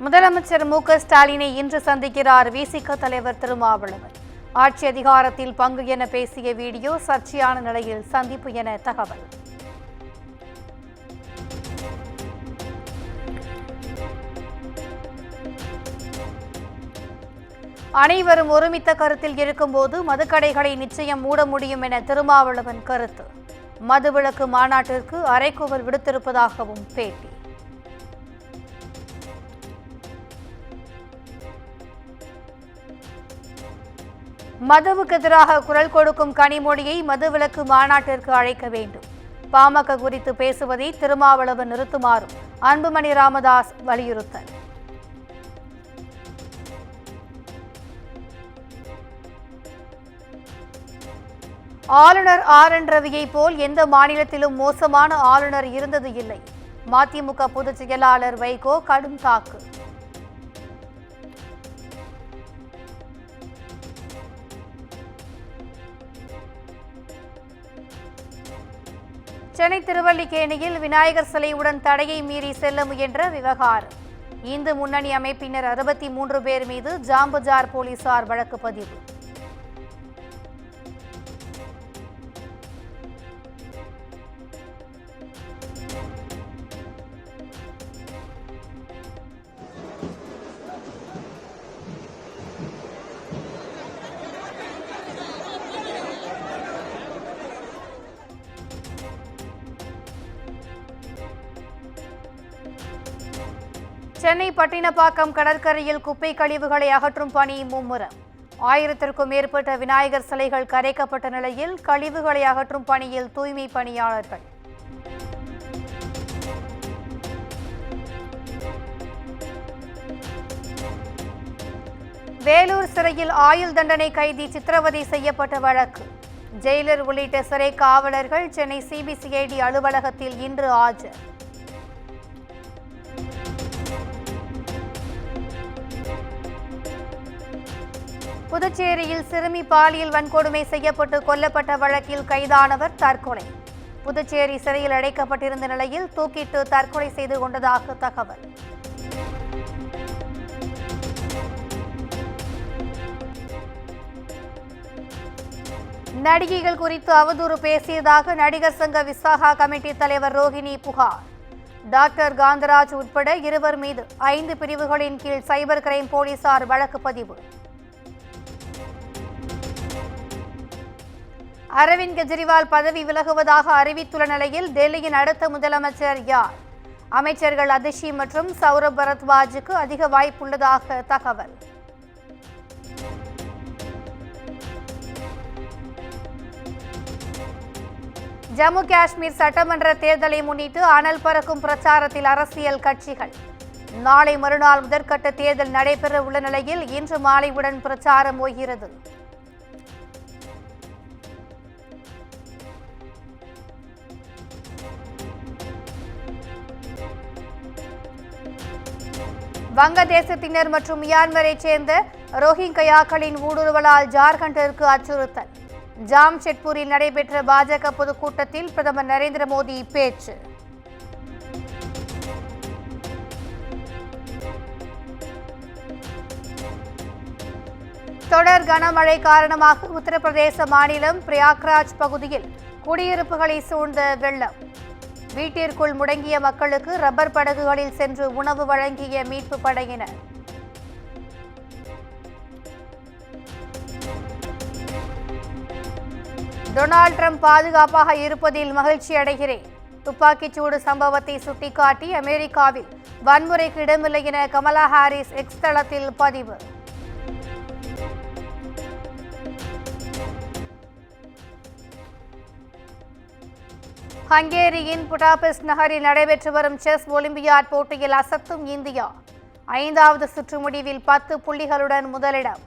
முதலமைச்சர் மு.க.ஸ்டாலினை இன்று சந்திக்கிறார் விசிக தலைவர் திருமாவளவன். ஆட்சி அதிகாரத்தில் பங்கு என பேசிய வீடியோ சர்ச்சையான நிலையில் சந்திப்பு என தகவல். அனைவரும் ஒருமித்த கருத்தில் இருக்கும்போது மதுக்கடைகளை நிச்சயம் மூட முடியும் என திருமாவளவன் கருத்து. மதுவிலக்கு மாநாட்டிற்கு அறைகூவல் விடுத்திருப்பதாகவும் பேட்டி. மதுவுக்கு எதிராக குரல் கொடுக்கும் கனிமொழியை மதுவிலக்கு மாநாட்டிற்கு அழைக்க வேண்டும். பாமக குறித்து பேசுவதை திருமாவளவன் நிறுத்துமாறும் அன்புமணி ராமதாஸ் வலியுறுத்தல். ஆளுநர் ஆர்.என். ரவியை போல் எந்த மாநிலத்திலும் மோசமான ஆளுநர் இருந்தது இல்லை. மதிமுக பொதுச் செயலாளர் வைகோ கடும் தாக்கு. சென்னை திருவல்லிக்கேணியில் விநாயகர் சிலையுடன் தடையை மீறி செல்ல முயன்ற விவகாரம். இந்து முன்னணி அமைப்பினர் 63 பேர் மீது ஜாம்பஜார் போலீசார் வழக்கு பதிவு. சென்னை பட்டினப்பாக்கம் கடற்கரையில் குப்பை கழிவுகளை அகற்றும் பணி மும்முரம். 1000க்கும் மேற்பட்ட விநாயகர் சிலைகள் கரைக்கப்பட்ட நிலையில் கழிவுகளை அகற்றும் பணியில் தூய்மை பணியாளர்கள். வேலூர் சிறையில் ஆயுள் தண்டனை கைதி சித்திரவதை செய்யப்பட்ட வழக்கு. ஜெயிலர் உள்ளிட்ட சிறை காவலர்கள் சென்னை சிபிசிஐடி அலுவலகத்தில் இன்று ஆஜர். புதுச்சேரியில் சிறுமி பாலியல் வன்கொடுமை செய்யப்பட்டு கொல்லப்பட்ட வழக்கில் கைதானவர் தற்கொலை. புதுச்சேரி சிறையில் அடைக்கப்பட்டிருந்த நிலையில் தூக்கிட்டு தற்கொலை செய்து கொண்டதாக தகவல். நடிகைகள் குறித்து அவதூறு பேசியதாக நடிகர் சங்க விசாகா கமிட்டி தலைவர் ரோஹிணி புகார். டாக்டர் காந்தராஜ் உட்பட 2 மீது 5 பிரிவுகளின் கீழ் சைபர் கிரைம் போலீசார் வழக்கு பதிவு. அரவிந்த் கெஜ்ரிவால் பதவி விலகுவதாக அறிவித்துள்ள நிலையில் டெல்லியின் அடுத்த முதலமைச்சர் யார்? அமைச்சர்கள் அதிஷி மற்றும் சௌரப் பரத்வாஜுக்கு அதிக வாய்ப்புள்ளதாக தகவல். ஜம்மு காஷ்மீர் சட்டமன்ற தேர்தலை முன்னிட்டு அனல் பறக்கும் பிரச்சாரத்தில் அரசியல் கட்சிகள். நாளை மறுநாள் முதற்கட்ட தேர்தல் நடைபெற உள்ள நிலையில் இன்று மாலையுடன் பிரச்சாரம் ஓய்கிறது. வங்கதேசத்தினர் மற்றும் மியான்மரைச் சேர்ந்த ரோஹிங்கயாக்களின் ஊடுருவலால் ஜார்க்கண்டிற்கு அச்சுறுத்தல். ஜாம்ஷெட்பூரில் நடைபெற்ற பாஜக பொதுக்கூட்டத்தில் பிரதமர் நரேந்திர மோடி பேச்சு. தொடர் கனமழை காரணமாக உத்தரப்பிரதேச மாநிலம் பிரயாக்ராஜ் பகுதியில் குடியிருப்புகளை சூழ்ந்த வெள்ளம். வீட்டிற்குள் முடங்கிய மக்களுக்கு ரப்பர் படகுகளில் சென்று உணவு வழங்கிய மீட்பு படையினர். டொனால்ட் ட்ரம்ப் பாதுகாப்பாக இருப்பதில் மகிழ்ச்சி அடைகிறேன். துப்பாக்கிச்சூடு சம்பவத்தை சுட்டிக்காட்டி அமெரிக்காவில் வன்முறைக்கு இடமில்லை என கமலா ஹாரிஸ் எக்ஸ் தளத்தில் பதிவு. ஹங்கேரியின் புடாபெஸ்ட் நகரில் நடைபெற்று வரும் செஸ் ஒலிம்பியாட் போட்டியில் அசத்தும் இந்தியா. 5வது சுற்று முடிவில் 10 புள்ளிகளுடன் முதலிடம்.